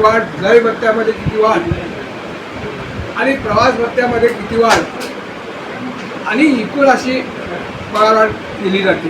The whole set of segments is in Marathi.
वाढ, जुलाई भत्त्यामध्ये किती वाढ आणि प्रवास भत्त्यामध्ये किती वाढ आणि एकूण अशी पगारवाढ केली जाते.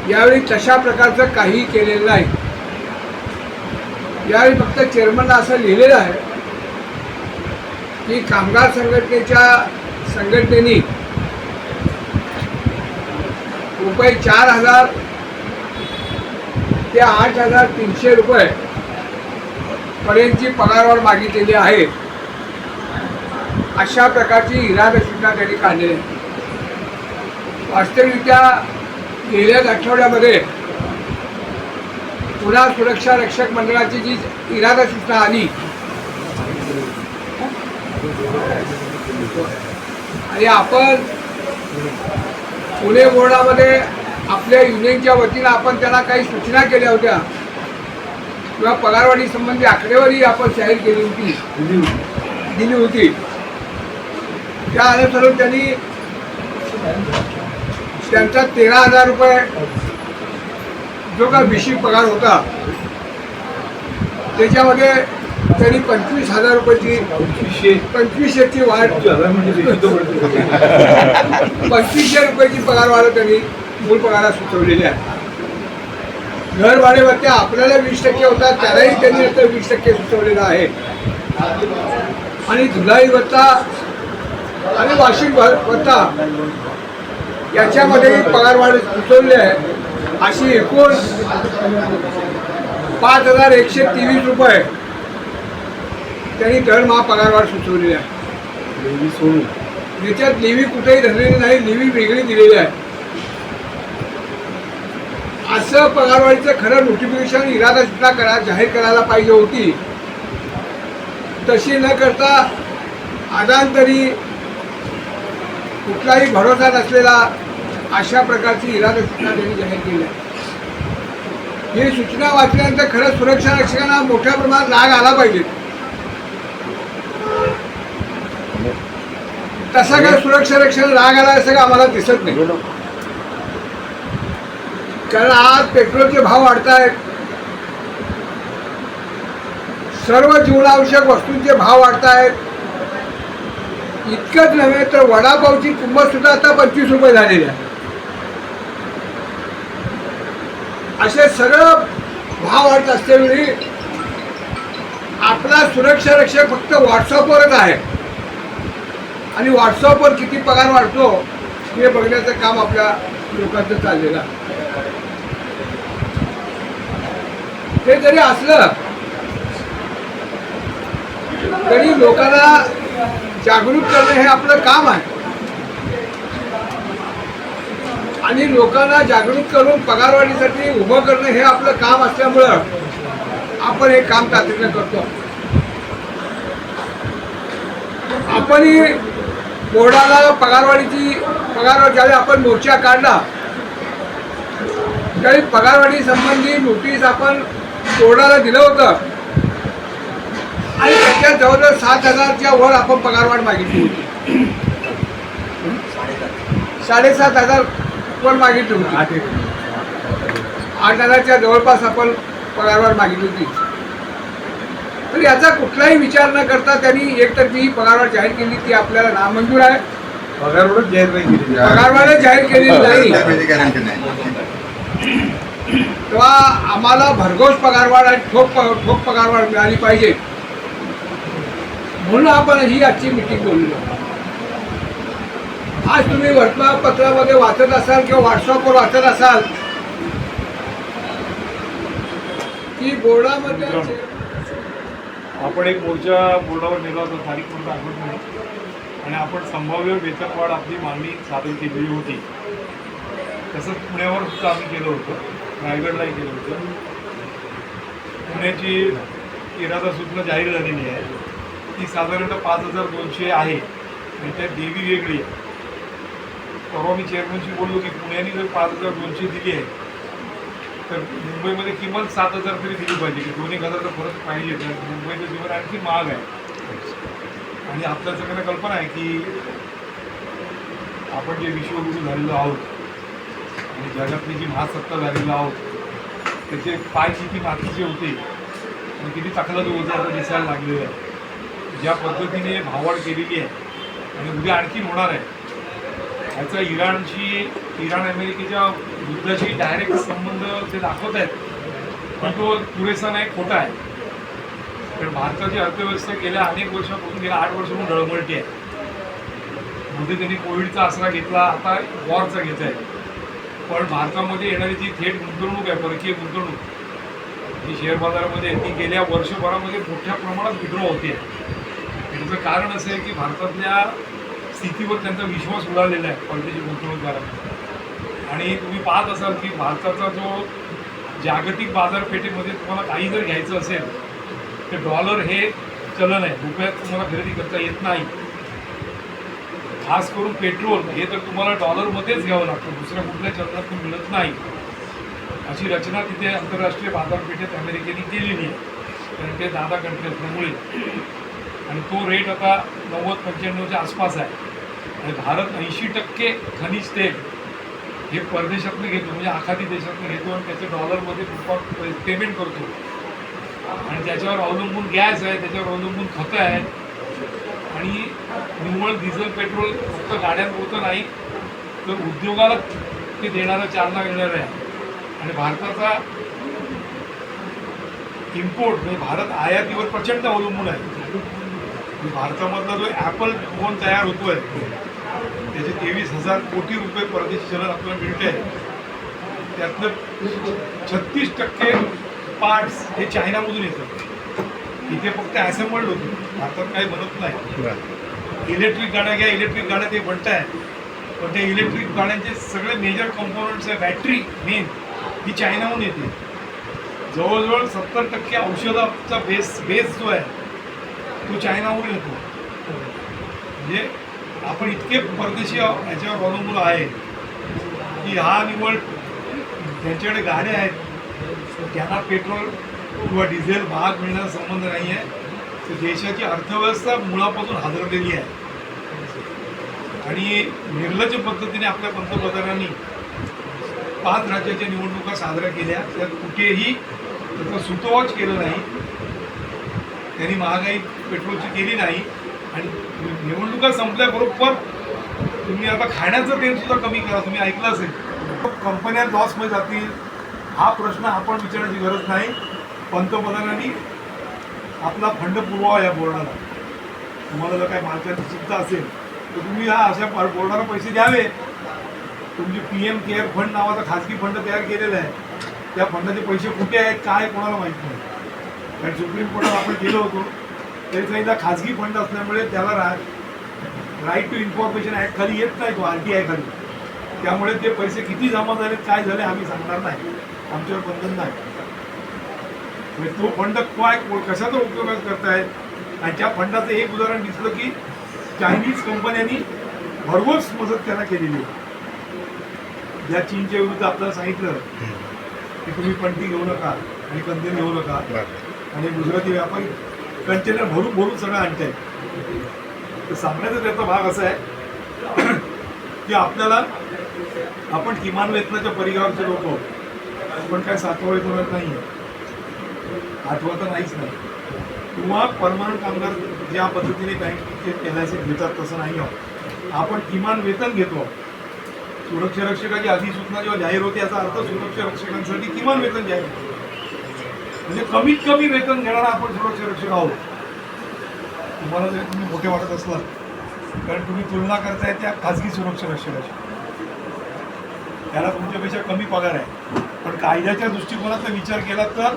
यावेळी तशा प्रकारचं काही केलेलं नाही. यावेळी फक्त चेअरमनला असं लिहिलेलं आहे की कामगार संघटनेनी रुपये 4,000 ते 8,300 रुपये पर्यंतची पगारवाढ मागितलेली आहे. अशा प्रकारची इरादा सूचना त्यांनी काढलेली आहे. वास्तविकरित्या गेल्याच आठवड्यामध्ये पुन्हा सुरक्षा रक्षक मंडळाची जी इरादा सूचना आली आणि आपण पुणे बोर्डामध्ये आपल्या युनियनच्या वतीनं आपण त्यांना काही सूचना केल्या होत्या किंवा पगारवाढी संबंधी आकडेवारी आपण जाहीर दिली होती. त्या अनुसारून त्यांनी त्यांचा 13,000 रुपये जो का बेसिक पगार होता त्याच्यामध्ये त्यांनी 25,000 रुपयाची 2500ची वाढ 2500 रुपयाची पगार वाढ त्यांनी मूळ पगारात सुचवलेली आहे. घर भाडे भत्ता आपल्याला 20% होता त्यालाही त्यांनी आता 20% सुचवलेला आहे आणि जुलाई भत्ता आणि वार्षिक भत्ता याच्यामध्ये पगारवाढ सुचवली आहे. अशी एकूण 5,123 रुपये त्यांनी दरमहा पगारवाढ सुचवलेली आहे. याच्यात लेवी कुठेही धरलेली नाही, लेवी वेगळी दिलेली आहे. असं पगारवाढीचं खरं नोटिफिकेशन इरादा सूचना जाहीर करायला पाहिजे होती. तशी न करता आदांतरी कुठलाही भरोसा नसलेला अशा प्रकारची इरादा सूचना त्यांनी जाहीर केली आहे. ही सूचना वाचल्यानंतर खरंच सुरक्षा रक्षकांना मोठ्या प्रमाणात राग आला पाहिजे. तसा काय सुरक्षा रक्षण राग आला असं आम्हाला दिसत नाही. कारण आज पेट्रोलचे भाव वाढत आहेत, सर्व जीवनावश्यक वस्तूंचे भाव वाढत आहेत. इतकंच नव्हे तर वडापावची किंमत सुद्धा आता 25 रुपये झालेली आहे. असे सगळं भाव वाढत असल्यावेळी आपला सुरक्षा रक्षक फक्त व्हॉट्सअपवरच आहे आणि व्हॉट्सअपवर किती पगार वाढतो हे बघण्याचं काम आपल्या लोकांचं चाललेलं आहे. हे जरी असलं तरी लोकांना जागृत करणं हे आपलं काम आहे आणि लोकांना जागृत करून पगारवाढीसाठी उभं करणं हे आपलं काम असल्यामुळं आपण हे काम तातडीनं करतो. आपणही बोर्डाला पगारवाढ ज्यावेळी आपण मोर्चा काढला त्यावेळी पगारवाढी संबंधी नोटीस आपण बोर्डाला दिलं होतं आणि त्याच्यात जवळजवळ 7,000च्या वर आपण पगारवाढ मागितली होती. 7,500 पण मागितली होती. 8,000च्या जवळपास आपण पगारवाढ मागितली होती. तर याचा कुठलाही विचार न करता त्यांनी एकतर्फी पगारवाढ जाहीर केली ती आपल्याला नामंजूर आहे. पगारवाढ जाहीर केलेली नाही. तेव्हा आम्हाला भरघोस पगारवाढ आणि ठोक पगारवाढ मिळाली पाहिजे म्हणून आपण ही आजची मीटिंग बोललो. आज तुम्ही वर्तमानपत्रामध्ये वाचत असाल किंवा व्हॉट्सअपवर वाचत असाल की बोर्डामध्ये आपण एक मोर्चा बोर्डावर नेला होता, तारीख कोणता आठवत नाही, आणि आपण संभाव्य वेतनवाढ आपली मागणी सादर केलेली होती. तसंच पुण्यावर सुद्धा आम्ही केलं होतं, रायगडलाही केलं होतं. पुण्याची इरादा सूचना जाहीर झालेली आहे. ती साधारणतः 5,200 आहे आणि त्यात देवी वेगळी आहे. परवा मी चेअरमनशी बोललो की पुण्याने जर 5,200 दिली आहे तर मुंबईमध्ये किमान 7,000 तरी दिली पाहिजे, की 2,000 फरक पाहिजे. तर मुंबईचं जीवन आणखी महाग आहे आणि आपल्या सगळ्यांना कल्पना आहे की आपण जे विश्वगुरु झालेलो आहोत आणि जगातली जी महासत्ता झालेलो आहोत त्याचे पाय किती मातीचे होते किती तकलाद होतं आता दिसायला लागलेलं आहे. ज्या पद्धतीने भाववाढ केलेली आहे आणि उद्या आणखीन होणार आहे. याचा इराण अमेरिकेच्या युद्धाशी डायरेक्ट संबंध ते दाखवत आहेत, पण तो पुरेसा नाही, खोटा आहे. कारण भारताची अर्थव्यवस्था गेल्या अनेक वर्षापासून, गेल्या 8 वर्षापासून डळमळती आहे. मध्ये त्यांनी कोविडचा आसरा घेतला, आता वॉरचा घेत आहे. पण भारतामध्ये येणारी जी थेट गुंतवणूक आहे, परकीय गुंतवणूक जी शेअर बाजारामध्ये, ती गेल्या वर्षभरामध्ये मोठ्या प्रमाणात विड्रॉ होते. त्याचं कारण असं आहे की भारतातल्या स्थितीवर त्यांचा विश्वास उडालेला आहे परदेशी गुंतवणूकदारांचा. आणि तुम्ही पाहत असाल की भारताचा जो जागतिक बाजारपेठेमध्ये तुम्हाला काही जर घ्यायचं असेल तर डॉलर हे चलन आहे, रुपयात तुम्हाला खरेदी करता येत नाही. खास करून पेट्रोल हे तर तुम्हाला डॉलरमध्येच घ्यावं लागतं, दुसऱ्या कुठल्या चलनातून मिळत नाही. अशी रचना तिथे आंतरराष्ट्रीय बाजारपेठेत अमेरिकेने केलेली आहे, कारण ते दादा कंट्री असल्यामुळे. आणि तो रेट आता 90-95च्या आसपास आहे. आणि भारत 80% खनिज तेल हे परदेशातनं घेतो, म्हणजे आखाती देशातनं घेतो आणि त्याचे डॉलरमध्ये पेमेंट करतो. आणि त्याच्यावर अवलंबून गॅस आहे, त्याच्यावर अवलंबून खतं आहेत. आणि निव्वळ डिझेल पेट्रोल फक्त गाड्यांपुरतं नाही तर उद्योगाला ते देणारा, चालना देणारं आहे. आणि भारताचा इम्पोर्ट म्हणजे भारत आयातीवर प्रचंड अवलंबून आहे. भारतामधला जो ॲपल फोन तयार होतो आहे त्याचे 23,000 कोटी रुपये परदेशी चलन आपल्याला मिळते आहे. त्यातलं 36% पार्ट्स हे चायनामधून येतात. इथे फक्त ॲसेंबल्ड होतो, भारतात काही बनत नाही. इलेक्ट्रिक गाड्या घ्या, इलेक्ट्रिक गाड्या ते बनत आहे, पण त्या इलेक्ट्रिक गाड्यांचे सगळे मेजर कंपोनंट्स आहे, बॅटरी मेन, ही चायनाहून येते. जवळजवळ 70% औषधाचा बेस जो आहे तो चायनाहून येतो. म्हणजे आपण इतके परदेशी याच्यावर अवलंबून आहे की हा निव्वळ ज्यांच्याकडे गाड्या आहेत त्यांना पेट्रोल किंवा डिझेल महाग मिळण्याचा संबंध नाही आहे. तर देशाची अर्थव्यवस्था मुळापासून हादरलेली आहे. आणि निर्लज्ज पद्धतीने आपल्या पंतप्रधानांनी 5 राज्याच्या निवडणुका साजऱ्या केल्या, त्यात कुठेही त्याचं सुतोवाच केलं नाही. त्यांनी महागाई पेट्रोलची केली नाही. आणि निवडणुका संपल्याबरोबर तुम्ही आता खाण्याचं तेल सुद्धा कमी करा. तुम्ही ऐकलं असेल, कंपन्या लॉसमध्ये जातील हा प्रश्न आपण विचारण्याची गरज नाही. पंतप्रधानांनी आपला फंड पुरवावा या बोर्डाला. तुम्हाला जर काय मालकाची चिंता असेल तर तुम्ही हा अशा बोर्डाला पैसे द्यावे. तुमची PM केअर फंड नावाचा खाजगी फंड तयार केलेला आहे, त्या फंडाचे पैसे कुठे आहेत काय कोणाला माहीत नाही. कारण सुप्रीम कोर्टात आपण गेलो होतो तरी सांगितलं खाजगी फंड असल्यामुळे त्याला राईट टू इन्फॉर्मेशन ॲक्ट खाली येत नाही, तो RTI खाली. त्यामुळे ते पैसे किती जमा झाले काय झाले आम्ही सांगणार नाही, आमच्यावर बंधन नाही. म्हणजे तो फंड काय कशाचा उपयोग करतायत. आणि त्या फंडाचं एक उदाहरण दिसलं की चायनीज कंपन्यांनी भरघोस मदत त्यांना केलेली आहे. ज्या चीनच्या विरुद्ध आपल्याला सांगितलं की तुम्ही पणती घेऊ नका आणि कंटेनर घेऊ नका, आणि गुजराती व्यापारी कंटेनर भरून सगळं आणतायत. तर सांगण्याचा त्याचा भाग असा आहे की आपण किमान वेतनाच्या परिवाराचे लोक आपण काय 7व्या वेतनात नाही आहे, 8वां तर नाहीच नाही. किंवा परमनंट कामगार ज्या पद्धतीने बँक LIC घेतात तसं नाही आहोत. आपण किमान वेतन घेतो. सुरक्षा रक्षकाची अधिसूचना जेव्हा जाहीर होते याचा अर्थ सुरक्षा रक्षकांसाठी किमान वेतन जाहीर होतं. म्हणजे कमीत कमी वेतन घेणारा आपण सुरक्षा रक्षक आहोत. तुम्हाला जरी तुम्ही मोठे वाटत असलात कारण तुम्ही तुलना करताय त्या खाजगी सुरक्षा रक्षकाची, त्याला तुमच्यापेक्षा कमी पगार आहे. पण कायद्याच्या दृष्टिकोनाचा विचार केला तर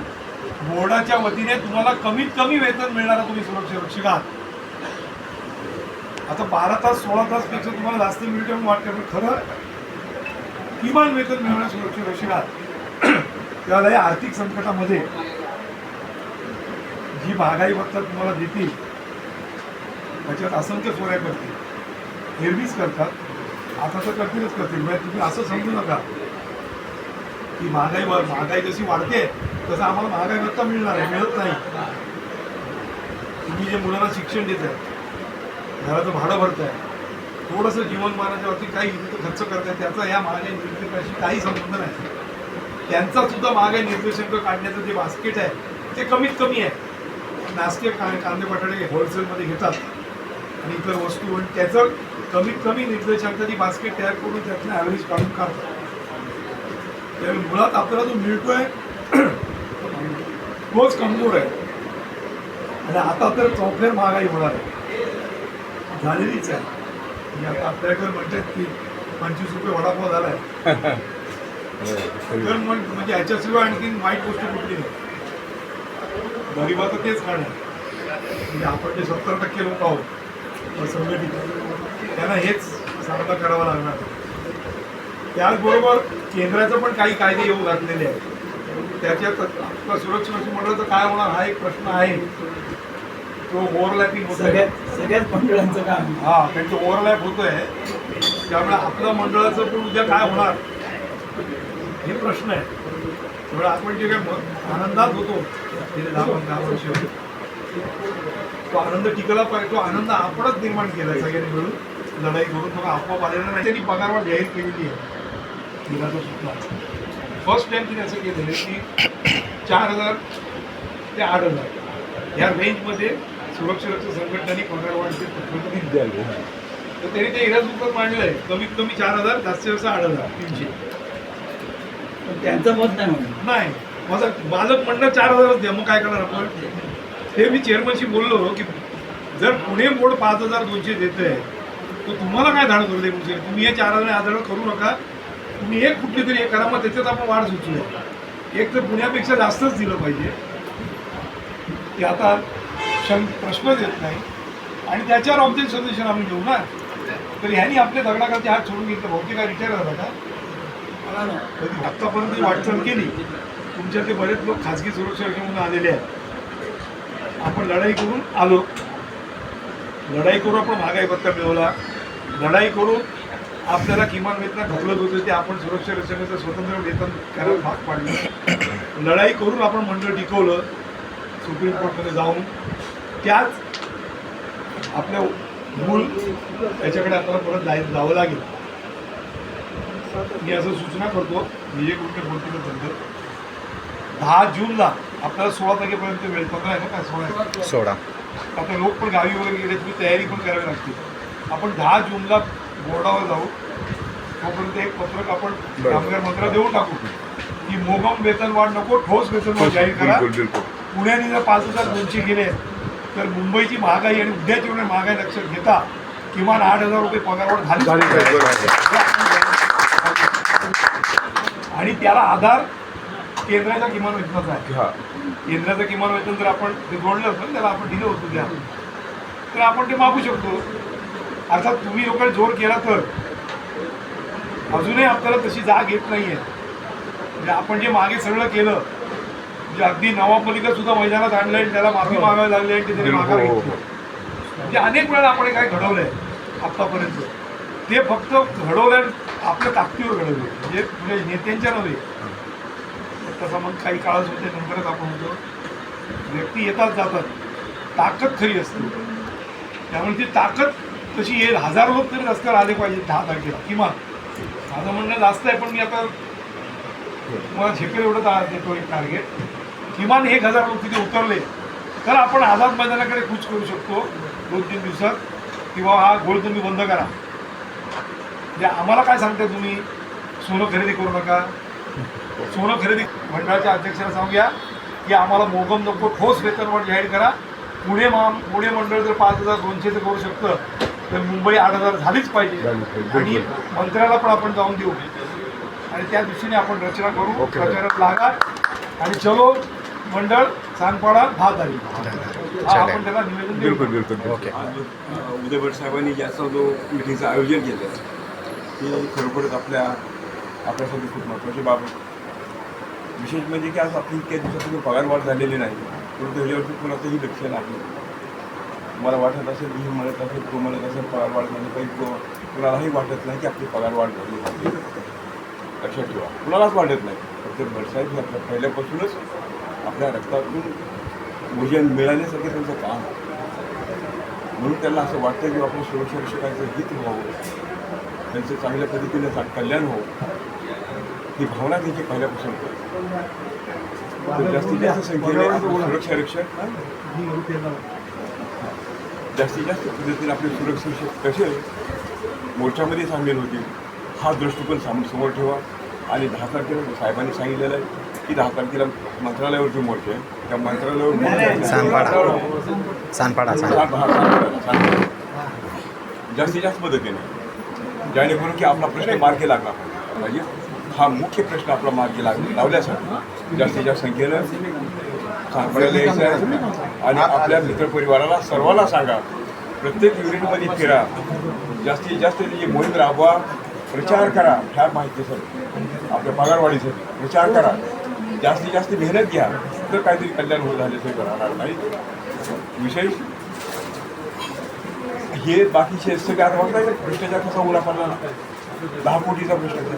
बोर्डाच्या वतीने तुम्हाला कमीत कमी वेतन मिळणारा तुम्ही सुरक्षा रक्षक आहात. आता 12 तास 16 तासपेक्षा तुम्हाला जास्त मिळते म्हणून वाटतं, पण खरं किमान वेतन मिळणाऱ्या सुरक्षा रक्षक आहात. त्याला या आर्थिक संकटामध्ये जी महागाई भत्ता तुम्हाला देतील त्याच्यात असंख्य चोऱ्या करतील, हेरवीज करतात. आता तर करतीलच करतील. म्हणजे तुम्ही असं समजू नका की महागाई जशी वाढते तसं आम्हाला महागाई भत्ता मिळणार आहे, मिळत नाही. तुम्ही जे मुलांना शिक्षण देत आहे, घराचं भाडं भरताय, थोडंसं जीवनमानाच्या वरती काही खर्च करताय, त्याचा या महागाई निर्देशांकाशी काही संबंध नाही. त्यांचा सुद्धा महागाई निर्देशांक काढण्याचं जे बास्केट आहे ते कमीत कमी आहे. नाश्ते कांदे बटाटे होलसेलमध्ये घेतात आणि इतर वस्तू आणि त्याचं कमीत कमी निर्देशांकाची बास्केट तयार करून त्यातनं ॲव्हरेज काढून काढतात. त्यावेळी मुळात आपल्याला जो मिळतोय तोच कमजोर आहे. आणि आता तर चौफेर महागाई होणार आहे, झालेलीच आहे. म्हणजे आता आपल्याकडे म्हणतात की 25 रुपये वडापाव झाला आहे. तर म्हणजे ह्याच्याशिवाय आणखी वाईट गोष्ट कुठली नाही. गरिबाचं तेच कारण आहे. म्हणजे आपण जे 70% लोक आहोत संघटित, त्यांना हेच सामना करावा लागणार. त्याचबरोबर केंद्राचं पण काही कायदे येऊ घातलेले आहेत. त्याच्यात आपला सुरक्षा मंडळाचं काय होणार हा एक प्रश्न आहे. तो ओव्हरलॅपिंग होतोय सगळ्याच मंडळांचं काम. हा, त्यांचं ओव्हरलॅप होतोय. त्यामुळे आपलं मंडळाचं पण उद्या काय होणार हे प्रश्न आहे. त्यामुळे आपण जे काय आनंदात होतो गेले 10-15 वर्ष, तो आनंद टिकला पाहिजे. तो आनंद आपणच निर्माण केला सगळ्यांनी मिळून लढाई करून. थोडा आपोआप आलेला नाही. त्यांनी पगारवाढ जाहीर केलेली आहे. दिनाचा सुटला फर्स्ट टाइम तिने असं केलेलं आहे की 4,000 ते 8,000 या रेंजमध्ये सुरक्षा रक्षक संघटनांनी पगारवाढीचे प्रतिनिधी द्यावे. तर त्यांनी ते इराजूतच मांडलंय. कमीत कमी 4,000, जास्तीत जास्त 8,300. पण त्यांचं मत नाही म्हणून नाही, माझं म्हणणं 4,000च द्या. मग काय करणार आपण? हे मी चेअरमनशी बोललो की जर पुणे बोर्ड 5,200 देत आहे तर तुम्हाला काय धाड करू दे. म्हणजे तुम्ही हे 4,000 आधार करू नका. तुम्ही एक कुठली तरी एक करा. मग त्याच्यात आपण वाढ सुचूया. एक तर पुण्यापेक्षा जास्तच दिलं पाहिजे. की आता प्रश्नच येत नाही. आणि त्याच्यावर ऑब्जेक्ट सोल्युशन आम्ही घेऊ ना. तर ह्यांनी आपल्या दगडाखालचे हात सोडून घेतलं. बहुतेक काय विचार झाला का? कधी आत्तापर्यंत वाटचाल केली. तुमच्यातले बरेच लोक खाजगी सुरक्षा म्हणून आलेले आहेत. आपण लढाई करून आलो. लढाई करून आपण महागाई भत्ता मिळवला. लढाई करून आपल्याला किमान वेतन ढकलत होते ते आपण सुरक्षा रक्षकाचं स्वतंत्र वेतन करायला भाग पाडलं. लढाई करून आपण मंडळ टिकवलं सुप्रीम कोर्टमध्ये जाऊन. त्याच आपल्या मूळ त्याच्याकडे आपल्याला परत जावं लागेल. मी असं सूचना करतो, विजय कुठे बोलतो तर 10 जूनला आपल्याला 16 तारखेपर्यंत वेळ. 15 आहे का? 16. आता लोक पण गावी वगैरे गेले, तुम्ही तयारी पण करावी लागते. आपण 10 जूनला बोर्डावर जाऊ. तोपर्यंत एक पत्रक आपण कामगार मंत्र्याला देऊन टाकू की मोगम वेतनवाढ नको, ठोस वेतनवाढ जाहीर करा. पुण्याने जर 5,200 गेले तर मुंबईची महागाई आणि उद्याची होणारी महागाई लक्षात घेता किमान 8,000 रुपये पगारवाढ झाली पाहिजे. आणि त्याला आधार केंद्राच्या किमान वेतनाचा आहे. केंद्राचं किमान वेतन जर आपण ते जोडलं होतं त्याला आपण दिलं होतं द्या, तर आपण ते मागू शकतो. अर्थात तुम्ही लोकांनी जोर केला तर अजूनही आपल्याला तशी जाग येत नाही आहे. म्हणजे आपण जे मागे सगळं केलं, म्हणजे अगदी नवाब मलिका सुद्धा मैदानात आणलं आणि त्याला माफी मागावी लागली आणि त्याने माघार घेतली. म्हणजे अनेक वेळा आपण काय घडवलं आहे आत्तापर्यंत. ते फक्त घडवलं आपल्या ताकदीवर घडवलं, म्हणजे तुझ्या नेत्यांच्या नव्हे. तसं मग काही काळच होते, नंतरच आपण होतो. व्यक्ती येतात जातात, ताकद खरी असते. त्यामुळे ती ताकद तशी येईल. 1000 लोक तरी रस्त्यावर आले पाहिजे 10 तारखेला किमान. माझं म्हणणं जास्त आहे, पण मी आता तुम्हाला झेपेल एवढं देतो एक टार्गेट. किमान 1,000 लोक तिथे उतरले तर आपण आझाद मैदानाकडे कूच करू शकतो 2-3 दिवसात. किंवा हा गोळ तुम्ही बंद करा. म्हणजे आम्हाला काय सांगताय तुम्ही? सोनं खरेदी करू नका. सोनं खरेदी मंडळाच्या अध्यक्षाला सांगूया की आम्हाला मोगम नको, ठोस वेतनवाढ जाहीर करा. पुणे मंडळ जर 5,200 करू शकतं तर मुंबई 8,000 झालीच पाहिजे. आणि मंत्र्याला पण आपण जाऊन देऊ आणि त्या दृष्टीने आपण रचना करू. प्रचारात लागा आणि चलो मंडळ सांगपाडा 10 तारीख आपण त्याला निवेदन देऊ. बिलकुल. उदय भट साहेबांनी याचा जो मिटिंगचं आयोजन केलं ते खरोखरच आपल्यासाठी खूप महत्त्वाची बाब आहे. विशेष म्हणजे की आज आपली इतक्या दिवसात पगारवाढ झालेली नाही, परंतु ह्याच्यावरती कुणाचंही लक्ष नाही. मला वाटत असेल, मी म्हणत असेल, तो म्हणत असेल पगारवाढ झाली पाहिजे, कुणालाही वाटत नाही की आपली पगारवाढ झाली पाहिजे. लक्षात ठेवा, कुणालाच वाटत नाही. फक्त भटसाहेब हे आपल्या पहिल्यापासूनच आपल्या रक्तातून भोजन मिळाल्यासारखे त्यांचं काम, म्हणून त्यांना असं वाटतं की आपल्या सुरक्षा रक्षकांचं हित व्हावं, त्यांचं चांगल्या पद्धतीने कल्याण व्हावं. ही भावना त्यांची पहिल्यापासून होती. तर जास्तीत जास्त संख्येने आपले सुरक्षा रक्षक जास्तीत जास्त पद्धतीने आपले सुरक्षा रक्षक कसे मोर्चामध्ये सामील होतील हा दृष्टिकोन समोर ठेवा. आणि 10 तारखेला साहेबांनी सांगितलेलं आहे की 10 तारखेला मंत्रालयावर जो मोर्चा आहे त्या मंत्रालयावर सानपाडा जास्तीत जास्त पद्धतीने जेणेकरून की आपला प्रश्न मार्गी लागला पाहिजे. हा मुख्य प्रश्न आपला मार्गी लावल्यासाठी जास्तीत जास्त संख्येनं सानपाड्याला यायचं आहे. आणि आपल्या मित्रपरिवाराला सर्वांना सांगा, प्रत्येक युनिटमध्ये फिरा, जास्तीत जास्त त्याची मोहीम राबवा, प्रचार करा. ह्या माहितीसाठी आपल्या पगारवाढीसाठी प्रचार करा, जास्तीत जास्त मेहनत घ्या, तर काहीतरी कल्याण होत झाल्याचं राहणार नाही. विशेष हे बाकीचे सगळे आता बघताय भ्रष्टाचार कसा उडा पडला 10 कोटीचा भ्रष्टाचार